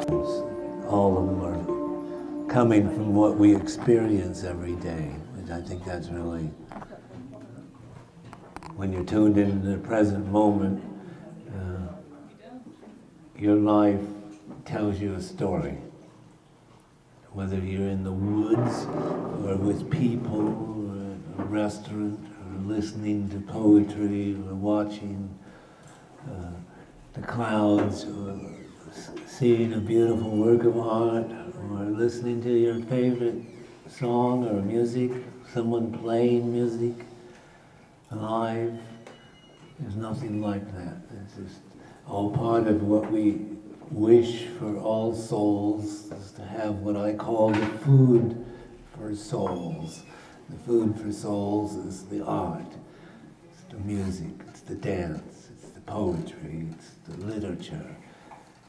All of them are coming from what we experience every day. And I think that's really, when you're tuned into the present moment, your life tells you a story. Whether you're in the woods, or with people, or at a restaurant, or listening to poetry, or watching the clouds, or seeing a beautiful work of art, or listening to your favorite song or music, someone playing music live. There's nothing like that. It's just all part of what we wish for all souls, is to have what I call the food for souls. The food for souls is the art, it's the music, it's the dance, it's the poetry, it's the literature,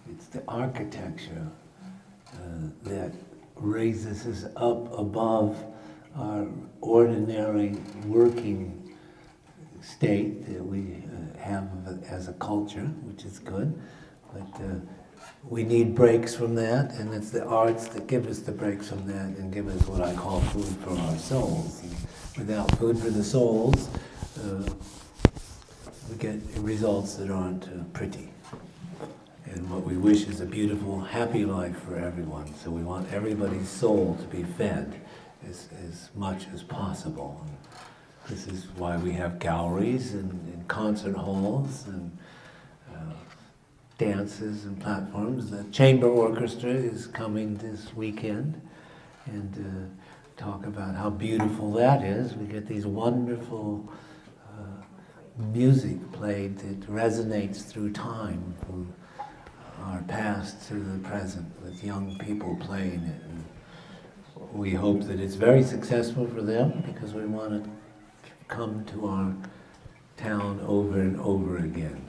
it's the architecture that raises us up above our ordinary working state that we have as a culture, which is good, but we need breaks from that, and it's the arts that give us the breaks from that and give us what I call food for our souls. And without food for the souls, we get results that aren't pretty. And what we wish is a beautiful, happy life for everyone. So we want everybody's soul to be fed as much as possible. And this is why we have galleries and concert halls and dances and platforms. The chamber orchestra is coming this weekend and talk about how beautiful that is. We get these wonderful music played that resonates through time, from our past to the present, with young people playing it. And we hope that it's very successful for them, because we want to come to our town over and over again,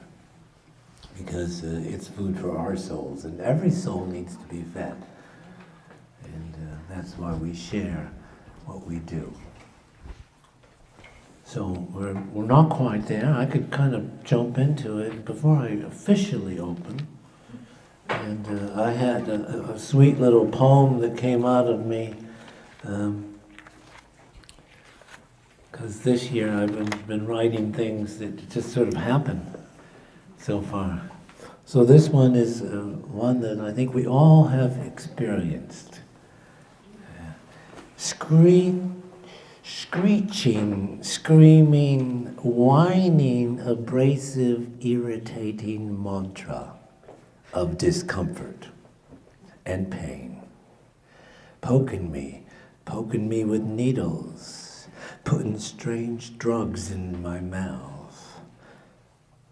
because it's food for our souls, and every soul needs to be fed. And that's why we share what we do. So we're not quite there. I could kind of jump into it before I officially open. And I had a sweet little poem that came out of me, because this year I've been writing things that just sort of happen so far. So this one is one that I think we all have experienced. Screeching, screaming, whining, abrasive, irritating mantra of discomfort and pain. Poking me with needles, putting strange drugs in my mouth.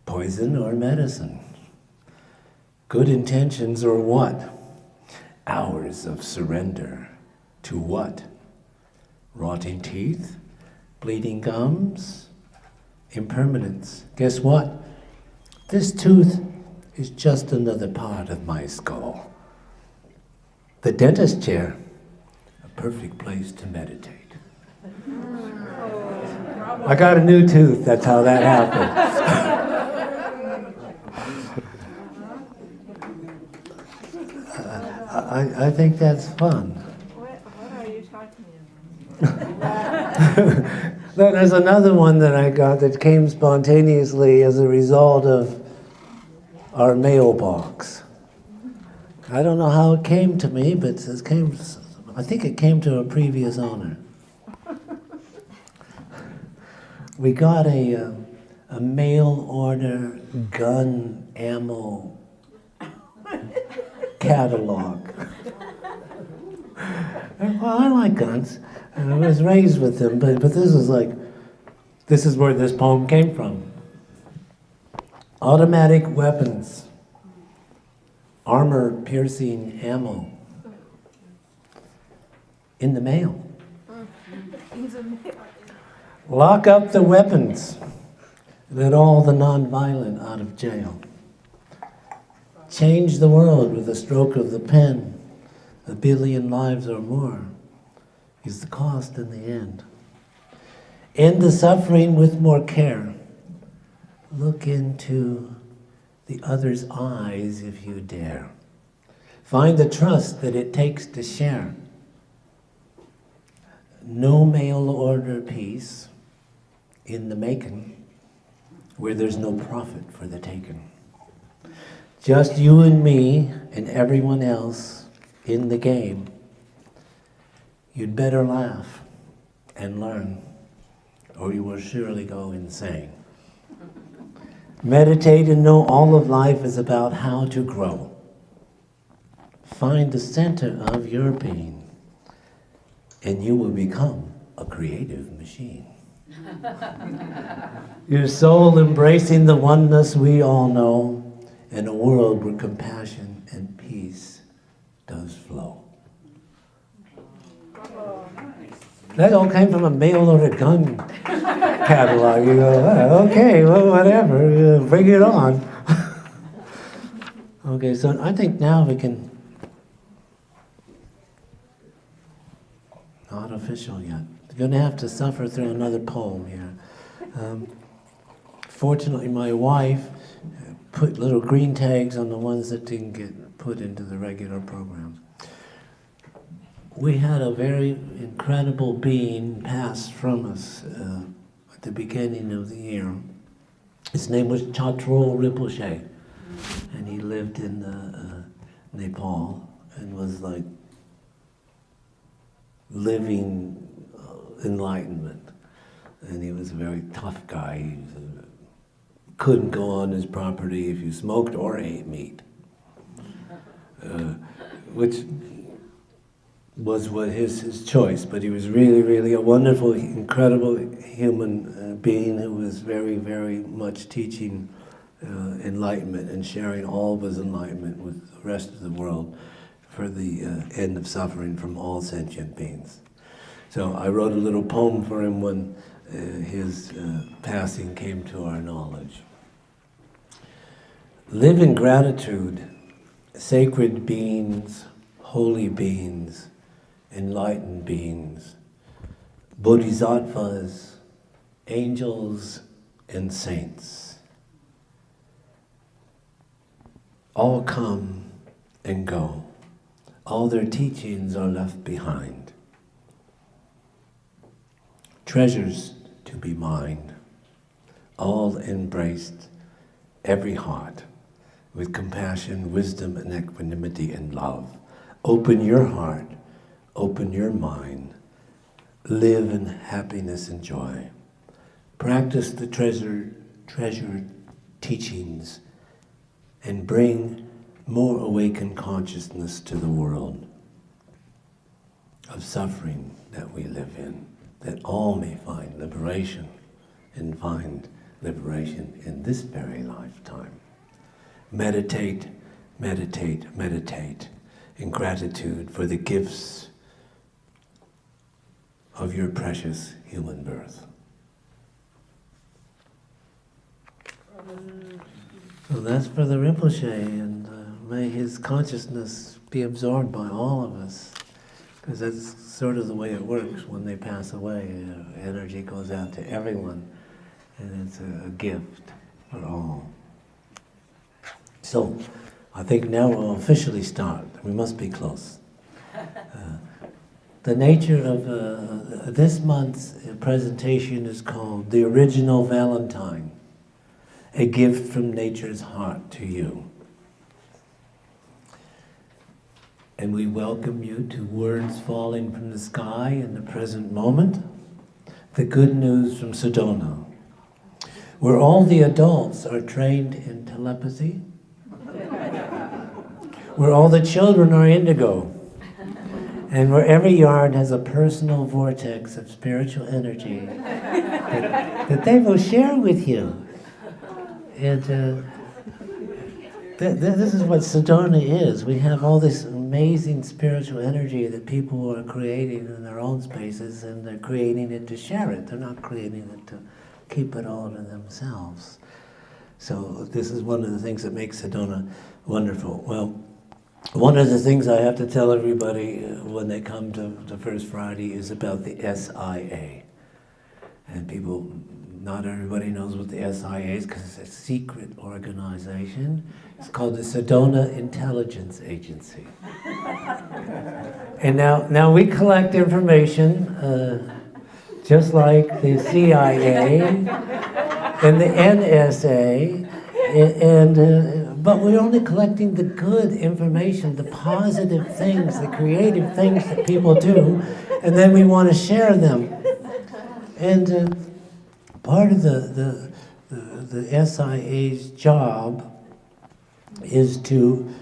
Poison or medicine? Good intentions or what? Hours of surrender to what? Rotting teeth? Bleeding gums? Impermanence. Guess what? This tooth is just another part of my skull. The dentist chair, a perfect place to meditate. I got a new tooth, that's how that happened. I think that's fun. What are you talking about? There's another one that I got that came spontaneously as a result of our mailbox. I don't know how it came to me, but I think it came to a previous owner. We got a mail order gun ammo catalog. Well, I like guns. I was raised with them, but this is where this poem came from. Automatic weapons, armor-piercing ammo, in the mail. Lock up the weapons, let all the non-violent out of jail. Change the world with a stroke of the pen. 1 billion lives or more is the cost in the end. End the suffering with more care. Look into the other's eyes if you dare. Find the trust that it takes to share. No mail order peace in the making where there's no profit for the taking. Just you and me and everyone else in the game. You'd better laugh and learn, or you will surely go insane. Meditate and know all of life is about how to grow. Find the center of your being, and you will become a creative machine. Your soul embracing the oneness we all know, in a world where compassion and peace does flow. That all came from a mail-order gun catalog. You go, oh, okay, well, whatever, bring it on. Okay, so I think now we can, not official yet. You're going to have to suffer through another poem here. Fortunately, my wife put little green tags on the ones that didn't get put into the regular program. We had a very incredible being pass from us at the beginning of the year. His name was Chatro Rinpoche, and he lived in Nepal and was like living enlightenment. And he was a very tough guy. He couldn't go on his property if you smoked or ate meat, which was what his choice. But he was really, really a wonderful, incredible human being who was very, very much teaching enlightenment and sharing all of his enlightenment with the rest of the world for the end of suffering from all sentient beings. So I wrote a little poem for him when his passing came to our knowledge. Live in gratitude, sacred beings, holy beings, enlightened beings, bodhisattvas, angels, and saints. All come and go. All their teachings are left behind. Treasures to be mined, all embraced, every heart, with compassion, wisdom, and equanimity and love. Open your heart, open your mind, live in happiness and joy. Practice the treasured teachings and bring more awakened consciousness to the world of suffering that we live in, that all may find liberation and find liberation in this very lifetime. Meditate, meditate, meditate in gratitude for the gifts of your precious human birth. So that's for the Rinpoche, and may his consciousness be absorbed by all of us, because that's sort of the way it works when they pass away. Energy goes out to everyone, and it's a gift for all. So, I think now we'll officially start. We must be close. The nature of this month's presentation is called The Original Valentine, a gift from nature's heart to you. And we welcome you to words falling from the sky in the present moment, the good news from Sedona, where all the adults are trained in telepathy, where all the children are indigo, and where every yard has a personal vortex of spiritual energy that they will share with you. And this is what Sedona is. We have all this amazing spiritual energy that people are creating in their own spaces, and they're creating it to share it. They're not creating it to keep it all to themselves. So this is one of the things that makes Sedona wonderful. Well, one of the things I have to tell everybody when they come to the First Friday is about the SIA. And people Not everybody knows what the SIA is because it's a secret organization. It's called the Sedona Intelligence Agency. And now we collect information just like the CIA and the NSA, but we're only collecting the good information, the positive things, the creative things that people do, and then we want to share them. And part of the SIA's job is to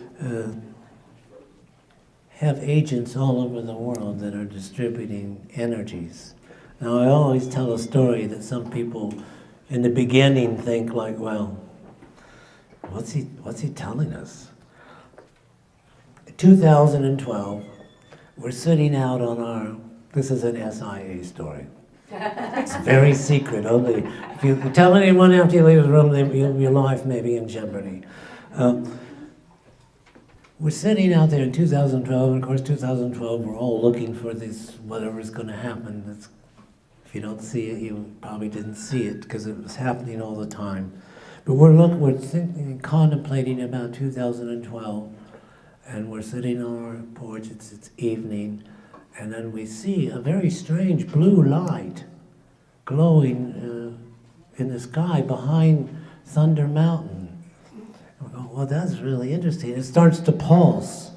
have agents all over the world that are distributing energies. Now, I always tell a story that some people in the beginning think like, well, what's he telling us? 2012, we're sitting out on this is an SIA story. It's very secret. Only if you tell anyone after you leave the room, your life may be in jeopardy. We're sitting out there in 2012, and of course 2012, we're all looking for this, whatever's going to happen. If you don't see it, you probably didn't see it, because it was happening all the time. But we're thinking, contemplating about 2012, and we're sitting on our porch, it's evening, and then we see a very strange blue light glowing in the sky behind Thunder Mountain. We go, well, that's really interesting. It starts to pulse,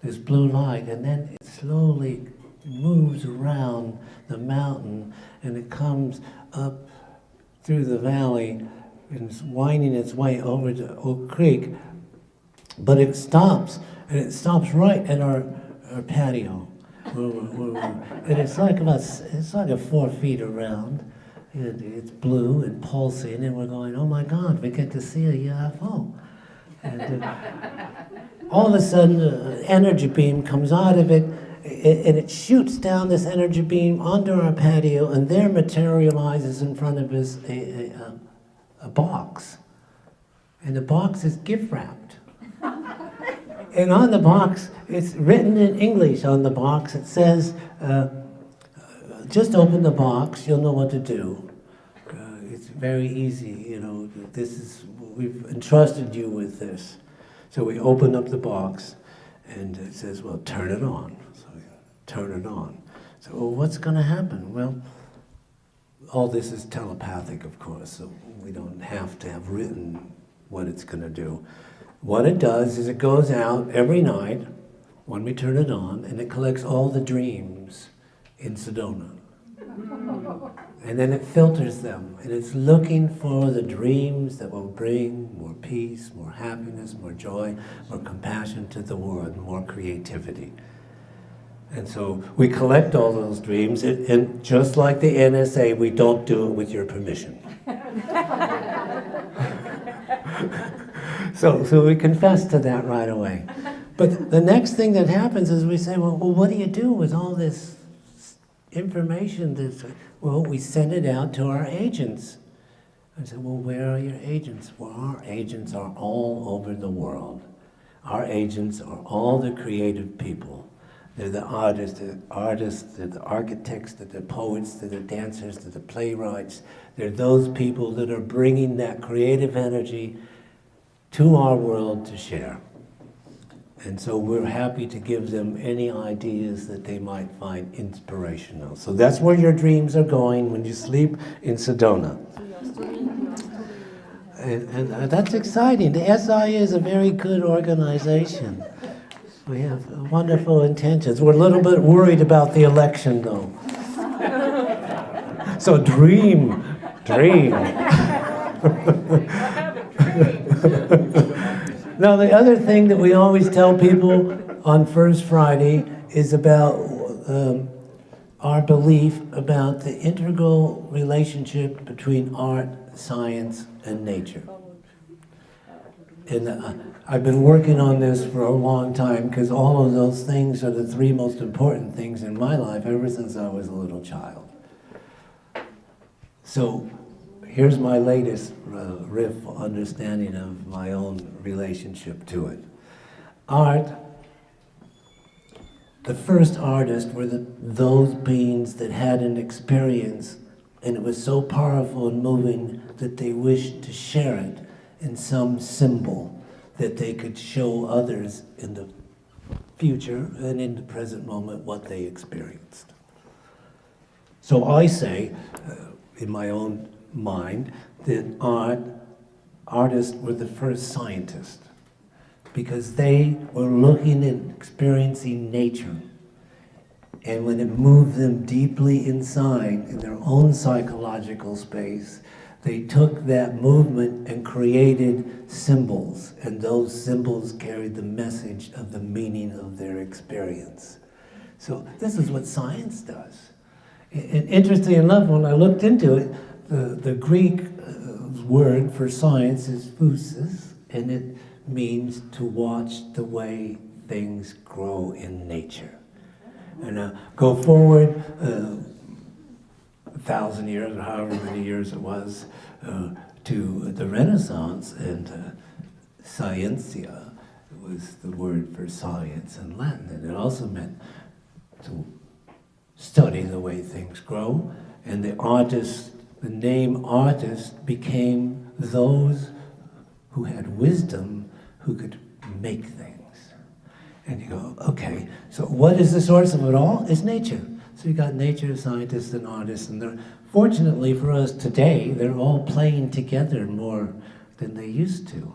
this blue light, and then it slowly moves around the mountain, and it comes up through the valley, and it's winding its way over to Oak Creek, but it stops, and it stops right at our patio. And it's like a 4 feet around, and it's blue and pulsing, and we're going, oh my God, we get to see a UFO. And all of a sudden, an energy beam comes out of it, and it shoots down this energy beam onto our patio, and there materializes in front of us a box. And the box is gift wrapped. And on the box, it's written in English on the box. It says, just open the box, you'll know what to do. It's very easy, we've entrusted you with this. So we open up the box, and it says, well, turn it on. So we turn it on. So, well, what's going to happen? Well, all this is telepathic, of course, so we don't have to have written what it's going to do. What it does is it goes out every night when we turn it on, and it collects all the dreams in Sedona. And then it filters them, and it's looking for the dreams that will bring more peace, more happiness, more joy, more compassion to the world, more creativity. And so we collect all those dreams, and just like the NSA, we don't do it with your permission. So we confess to that right away. But the next thing that happens is we say, well, what do you do with all this information? Well, we send it out to our agents. I said, well, where are your agents? Well, our agents are all over the world. Our agents are all the creative people. They're the artists, they're the architects, they're the poets, they're the dancers, they're the playwrights. They're those people that are bringing that creative energy to our world to share. And so we're happy to give them any ideas that they might find inspirational. So that's where your dreams are going when you sleep in Sedona. And that's exciting. The SIA is a very good organization. We have wonderful intentions. We're a little bit worried about the election, though. So dream. Now, the other thing that we always tell people on First Friday is about our belief about the integral relationship between art, science, and nature. And I've been working on this for a long time because all of those things are the three most important things in my life ever since I was a little child. So here's my latest riff understanding of my own relationship to it. Art, the first artists were those beings that had an experience And it was so powerful and moving that they wished to share it in some symbol that they could show others in the future and in the present moment what they experienced. So I say, in my own mind, that artists were the first scientists because they were looking and experiencing nature. And when it moved them deeply inside in their own psychological space, they took that movement and created symbols, and those symbols carried the message of the meaning of their experience. So this is what science does. And interesting enough, when I looked into it, the Greek word for science is physis, and it means to watch the way things grow in nature. And go forward 1,000 years, or however many years it was, to the Renaissance, and scientia was the word for science in Latin, and it also meant to study the way things grow. And the name artist became those who had wisdom, who could make things. And you go, okay, so what is the source of it all? It's nature. So you got nature, scientists, and artists, and fortunately for us today, they're all playing together more than they used to.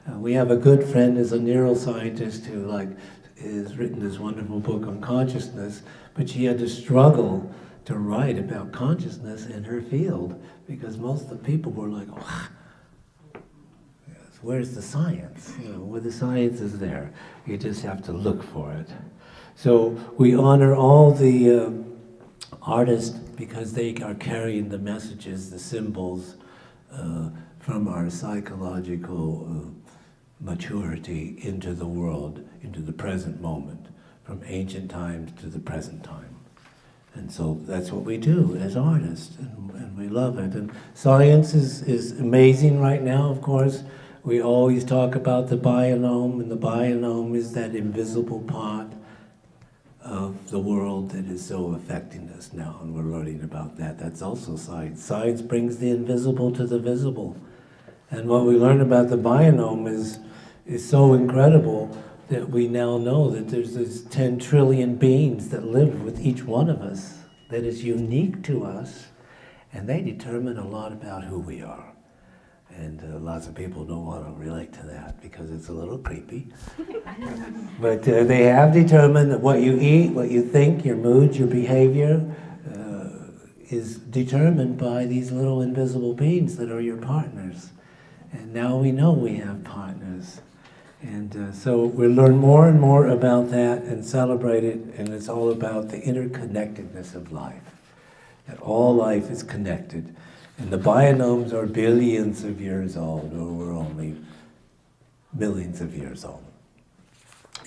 We have a good friend who's a neuroscientist who has written this wonderful book on consciousness, but she had to struggle to write about consciousness in her field because most of the people were like, oh, where's the science? Well, the science is there. You just have to look for it. So we honor all the artists because they are carrying the messages, the symbols from our psychological maturity into the world, into the present moment, from ancient times to the present time. And so that's what we do as artists, and we love it. And science is amazing right now, of course. We always talk about the biome, and the biome is that invisible part of the world that is so affecting us now, and we're learning about that. That's also science. Science brings the invisible to the visible. And what we learn about the biome is so incredible that we now know that there's this 10 trillion beings that live with each one of us that is unique to us, and they determine a lot about who we are. And lots of people don't want to relate to that because it's a little creepy. But they have determined that what you eat, what you think, your mood, your behavior is determined by these little invisible beings that are your partners. And now we know we have partners. And so we learn more and more about that and celebrate it, and it's all about the interconnectedness of life. That all life is connected. And the biomes are billions of years old, or we're only millions of years old.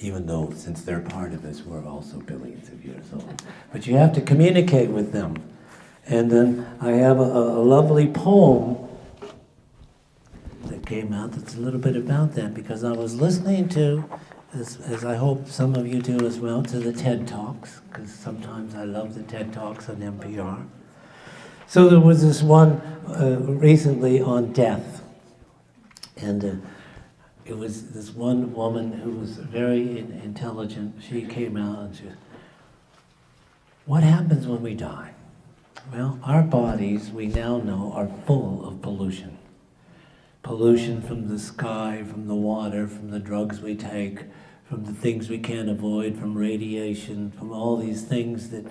Even though, since they're part of us, we're also billions of years old. But you have to communicate with them. And then I have a lovely poem that came out that's a little bit about that, because I was listening to, as I hope some of you do as well, to the TED Talks, because sometimes I love the TED Talks on NPR. So there was this one recently on death, and it was this one woman who was very intelligent. She came out and she said, what happens when we die? Well, our bodies, we now know, are full of pollution. Pollution from the sky, from the water, from the drugs we take, from the things we can't avoid, from radiation, from all these things that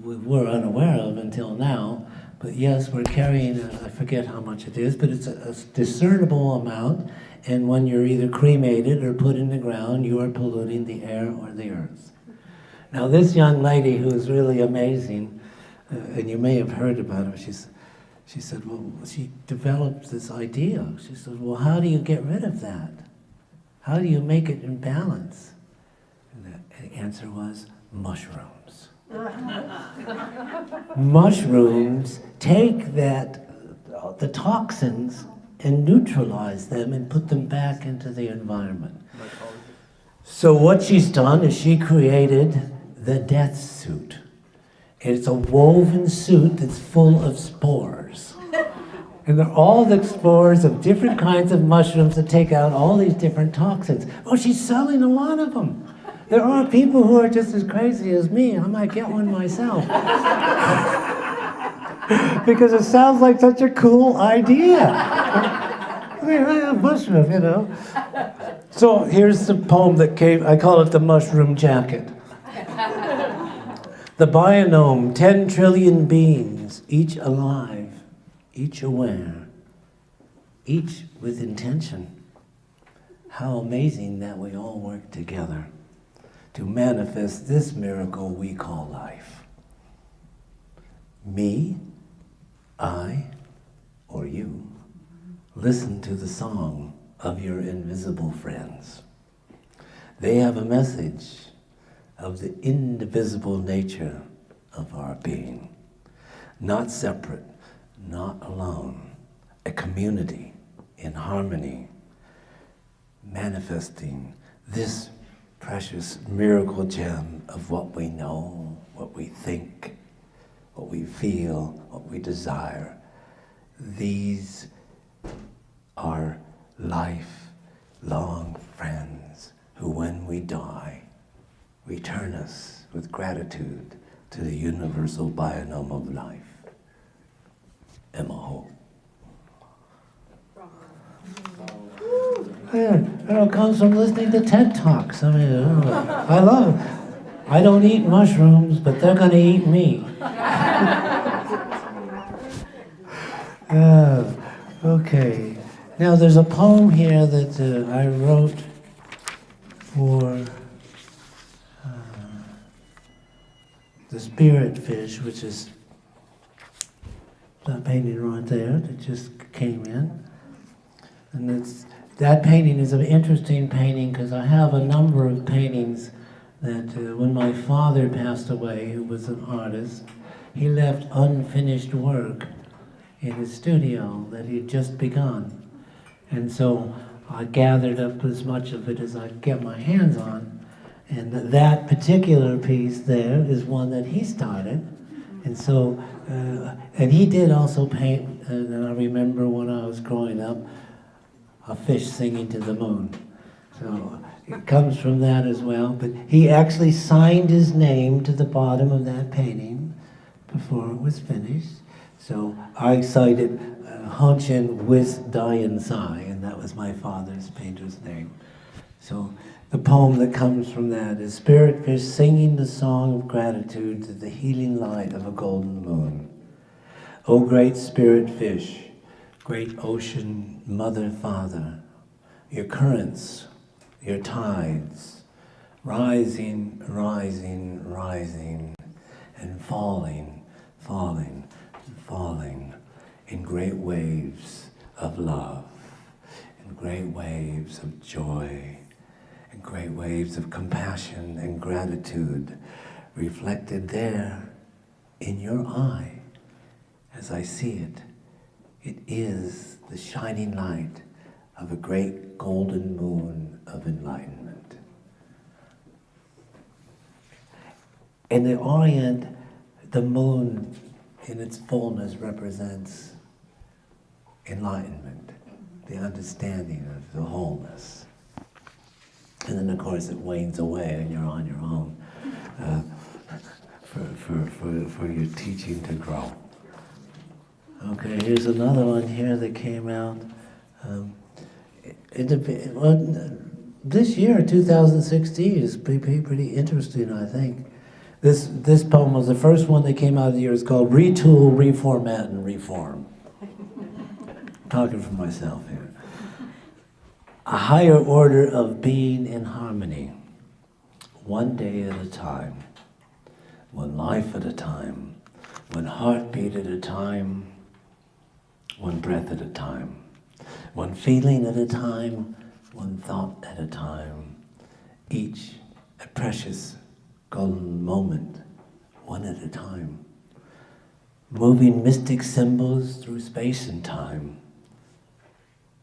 we were unaware of until now. But yes, we're carrying, I forget how much it is, but it's a discernible amount. And when you're either cremated or put in the ground, you are polluting the air or the earth. Now this young lady who is really amazing, and you may have heard about her, she said, well, she developed this idea. She said, well, how do you get rid of that? How do you make it in balance? And the answer was mushrooms. Mushrooms take the toxins and neutralize them and put them back into the environment. So what she's done is she created the death suit. It's a woven suit that's full of spores. And they're all the spores of different kinds of mushrooms that take out all these different toxins. Oh, she's selling a lot of them. There are people who are just as crazy as me. I might get one myself. Because it sounds like such a cool idea. I mean, I have mushroom, you know. So here's the poem that came, I call it the mushroom jacket. The biome, 10 trillion beings, each alive, each aware, each with intention. How amazing that we all work together to manifest this miracle we call life. Me, I, or you, listen to the song of your invisible friends. They have a message of the indivisible nature of our being. Not separate, not alone, a community in harmony, manifesting this precious miracle gem of what we know, what we think, what we feel, what we desire. These are lifelong friends who, when we die, return us with gratitude to the universal biome of life. Emaho. Yeah, it comes from listening to TED Talks. I mean, I love it. I don't eat mushrooms, but they're going to eat me. Okay. Now, there's a poem here that I wrote for the spirit fish, which is that painting right there that just came in. And that painting is an interesting painting because I have a number of paintings that when my father passed away, who was an artist, he left unfinished work in his studio that he'd just begun. And so I gathered up as much of it as I could get my hands on. And that particular piece there is one that he started. And so, and he did also paint, and I remember when I was growing up, a fish singing to the moon. So it comes from that as well. But he actually signed his name to the bottom of that painting before it was finished. So I cited Honshin with Dayan Sai, and that was my father's painter's name. So the poem that comes from that is Spirit Fish singing the song of gratitude to the healing light of a golden moon. O great spirit fish, great ocean, mother, father, your currents, your tides, rising, rising, rising, and falling, falling, falling in great waves of love, in great waves of joy, in great waves of compassion and gratitude reflected there in your eye as I see it. It is the shining light of a great golden moon of enlightenment. In the Orient, the moon in its fullness represents enlightenment, the understanding of the wholeness. And then, of course, it wanes away and you're on your own for your teaching to grow. Okay, here's another one here that came out. This year, 2016, is pretty interesting, I think. This poem was the first one that came out of the year. It's called Retool, Reformat, and Reform. I'm talking for myself here. A higher order of being in harmony, one day at a time, one life at a time, one heartbeat at a time, one breath at a time, one feeling at a time, one thought at a time, each a precious golden moment, one at a time, moving mystic symbols through space and time,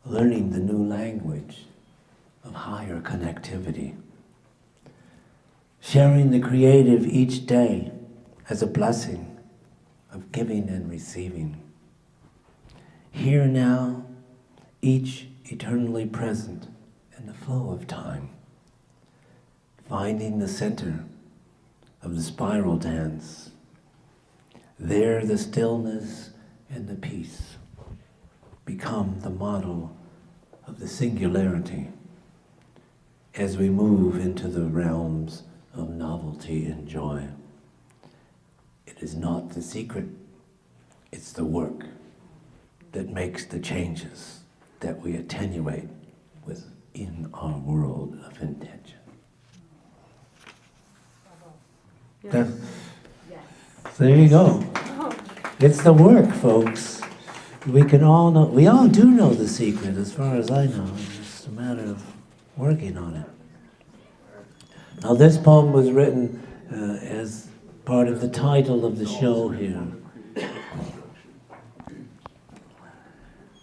learning the new language of higher connectivity, sharing the creative each day as a blessing of giving and receiving. Here now, each eternally present in the flow of time, finding the center of the spiral dance. There the stillness and the peace become the model of the singularity as we move into the realms of novelty and joy. It is not the secret, it's the work that makes the changes that we attenuate within our world of intention. Yes. There you go. It's the work, folks. We all do know the secret, as far as I know. It's just a matter of working on it. Now, this poem was written as part of the title of the show here.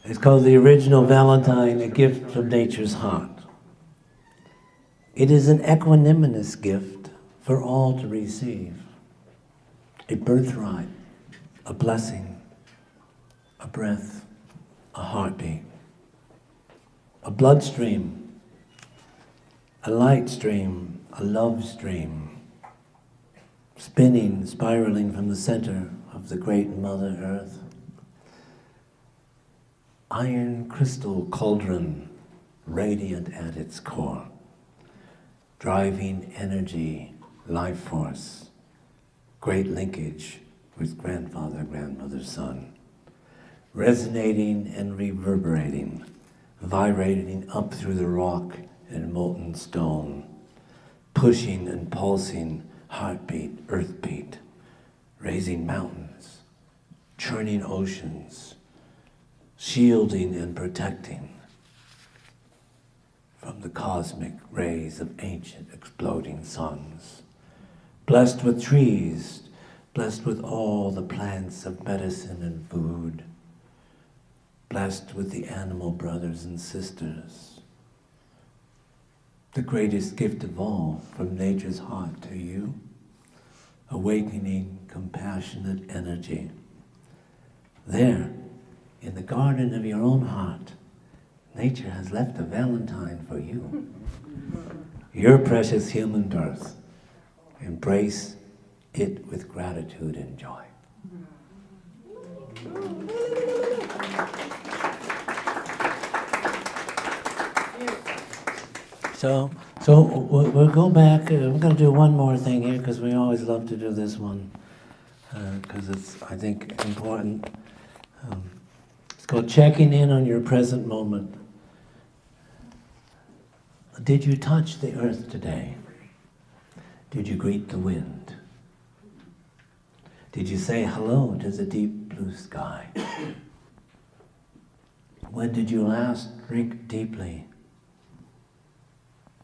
It's called The Original Valentine, A Gift from Nature's Heart. It is an equanimous gift for all to receive. A birthright, a blessing, a breath, a heartbeat, a bloodstream, a light stream, a love stream, spinning, spiraling from the center of the great Mother Earth. Iron crystal cauldron, radiant at its core, driving energy, life force, great linkage with grandfather, grandmother, son, resonating and reverberating, vibrating up through the rock and molten stone, pushing and pulsing, heartbeat, earthbeat, raising mountains, churning oceans, shielding and protecting from the cosmic rays of ancient exploding suns, blessed with trees, blessed with all the plants of medicine and food, blessed with the animal brothers and sisters. The greatest gift of all from nature's heart to you, awakening, compassionate energy. There, in the garden of your own heart, nature has left a valentine for you. Your precious human birth. Embrace it with gratitude and joy. So we'll go back. We're going to do one more thing here because we always love to do this one because it's, I think, important. It's called checking in on your present moment. Did you touch the earth today? Did you greet the wind? Did you say hello to the deep blue sky? When did you last drink deeply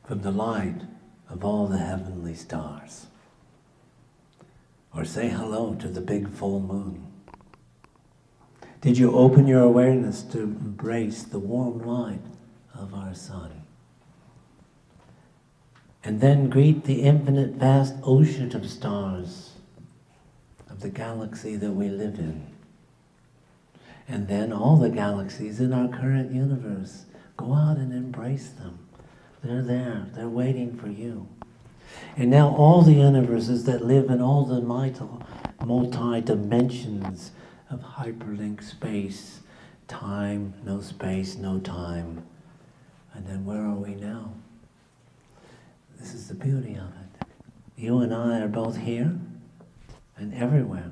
from the light of all the heavenly stars? Or say hello to the big full moon? Did you open your awareness to embrace the warm light of our sun? And then greet the infinite vast ocean of stars of the galaxy that we live in. And then all the galaxies in our current universe. Go out and embrace them. They're there. They're waiting for you. And now all the universes that live in all the multi-dimensions of hyperlink space, time, no space, no time. And then where are we now? This is the beauty of it. You and I are both here and everywhere,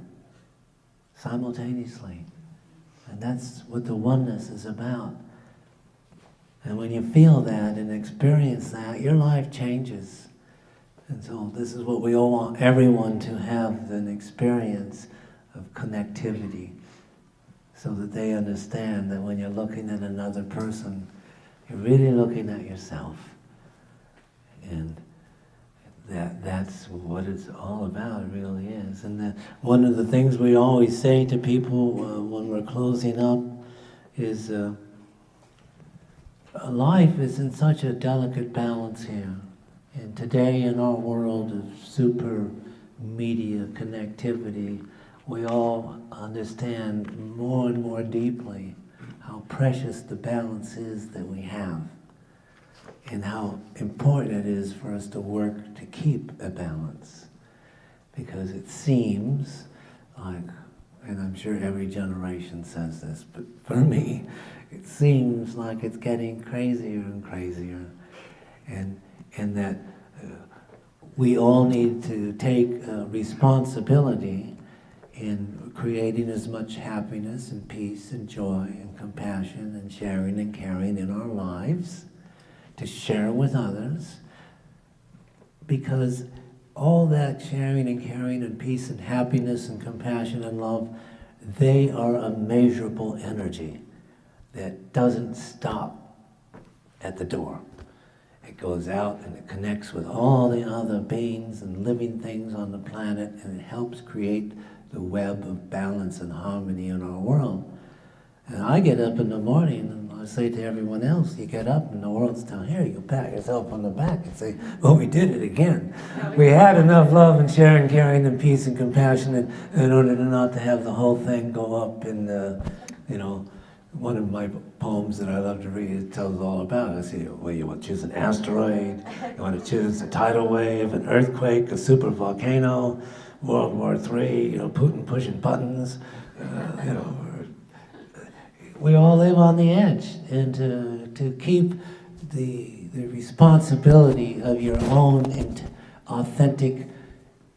simultaneously. And that's what the oneness is about. And when you feel that and experience that, your life changes. And so this is what we all want everyone to have, an experience of connectivity, so that they understand that when you're looking at another person, you're really looking at yourself. And that's what it's all about, it really is. And one of the things we always say to people when we're closing up is life is in such a delicate balance here. And today in our world of super media connectivity, we all understand more and more deeply how precious the balance is that we have, and how important it is for us to work to keep a balance. Because it seems like, and I'm sure every generation says this, but for me, it seems like it's getting crazier and crazier, and that we all need to take responsibility in creating as much happiness and peace and joy and compassion and sharing and caring in our lives, to share with others, because all that sharing and caring and peace and happiness and compassion and love, they are a measurable energy that doesn't stop at the door. It goes out and it connects with all the other beings and living things on the planet, and it helps create the web of balance and harmony in our world. And I get up in the morning and I say to everyone else, you get up and the world's telling, here, you pat yourself on the back and say, well, we did it again. We had enough love and sharing, caring, and peace and compassion in order to not to have the whole thing go up in, one of my poems that I love to read, it tells all about it. I say, well, you want to choose an asteroid, you want to choose a tidal wave, an earthquake, a super volcano, World War III, Putin pushing buttons, we all live on the edge, and to keep the responsibility of your own authentic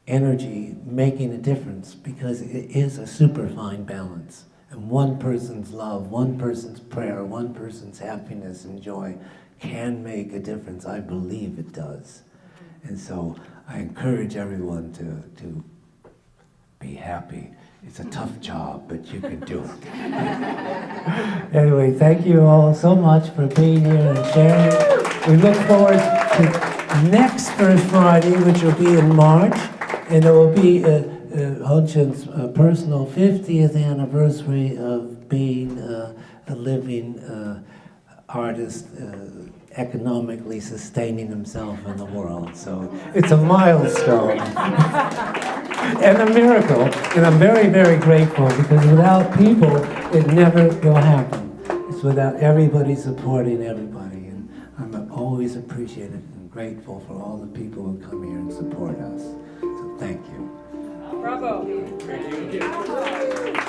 energy making a difference, because it is a super fine balance. And one person's love, one person's prayer, one person's happiness and joy can make a difference. I believe it does. And so I encourage everyone to be happy. It's a tough job, but you can do it. Anyway, thank you all so much for being here and sharing. We look forward to next First Friday, which will be in March, and it will be Honshin's personal 50th anniversary of being a living artist, economically sustaining himself in the world. So it's a milestone and a miracle, and I'm very, very grateful, because without people, it never will happen. It's without everybody supporting everybody, and I'm always appreciative and grateful for all the people who come here and support us. So thank you. Bravo. Thank you.